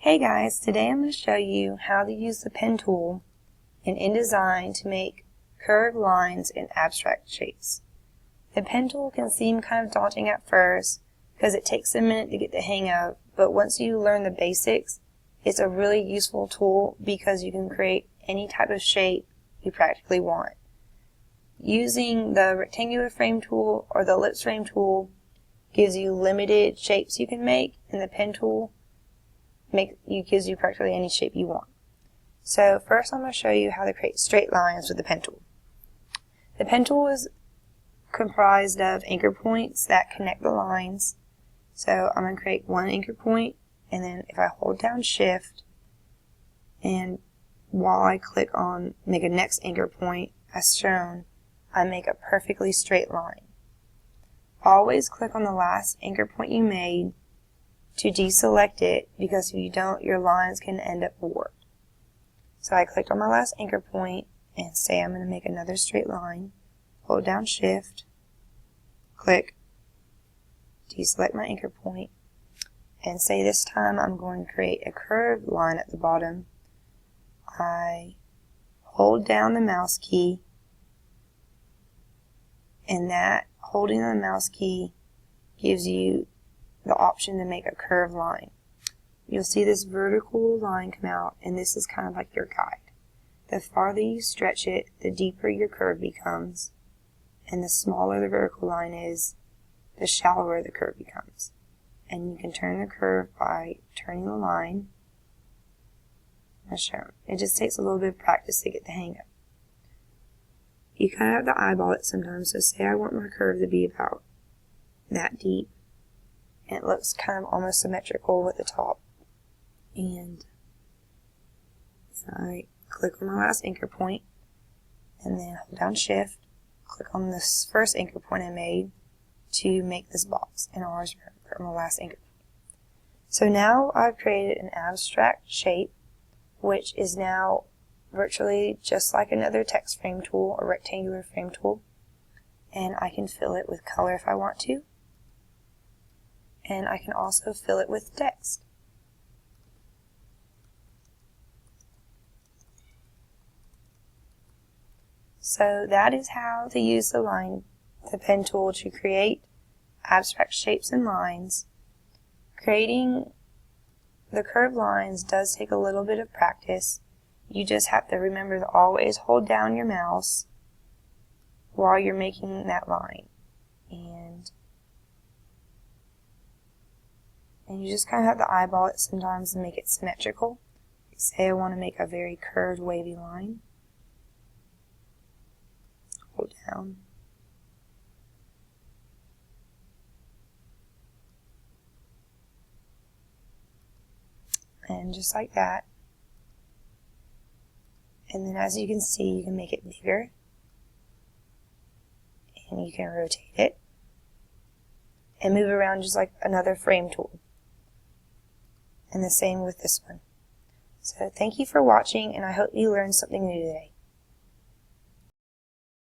Hey guys, today I'm going to show you how to use the pen tool in InDesign to make curved lines and abstract shapes. The pen tool can seem kind of daunting at first because it takes a minute to get the hang of, but once you learn the basics, it's a really useful tool because you can create any type of shape you practically want. Using the rectangular frame tool or the ellipse frame tool gives you limited shapes you can make, and the pen tool gives you practically any shape you want. So first I'm going to show you how to create straight lines with the pen tool. The pen tool is comprised of anchor points that connect the lines. So I'm going to create one anchor point, and then if I hold down shift and while I click on make a next anchor point as shown, I make a perfectly straight line. Always click on the last anchor point you made to deselect it, because if you don't, your lines can end up warped. So I clicked on my last anchor point and say I'm going to make another straight line. Hold down shift, click, deselect my anchor point, and say this time I'm going to create a curved line at the bottom. I hold down the mouse key, and that holding the mouse key gives you the option to make a curved line. You'll see this vertical line come out, and this is kind of like your guide. The farther you stretch it, the deeper your curve becomes, and the smaller the vertical line is, the shallower the curve becomes. And you can turn the curve by turning the line as shown. It just takes a little bit of practice to get the hang of. You kind of have to eyeball it sometimes, so say I want my curve to be about that deep, and it looks kind of almost symmetrical with the top. And I click on my last anchor point, and then hold down shift, click on this first anchor point I made to make this box, and always remember my last anchor point. So now I've created an abstract shape, which is now virtually just like another text frame tool or rectangular frame tool, and I can fill it with color if I want to. And I can also fill it with text. So that is how to use the pen tool to create abstract shapes and lines. Creating the curved lines does take a little bit of practice. You just have to remember to always hold down your mouse while you're making that line. And you just kind of have to eyeball it sometimes and make it symmetrical. Say I want to make a very curved, wavy line. Hold down. And just like that. And then as you can see, you can make it bigger. And you can rotate it. And move around just like another frame tool. And the same with this one. So thank you for watching, and I hope you learned something new today.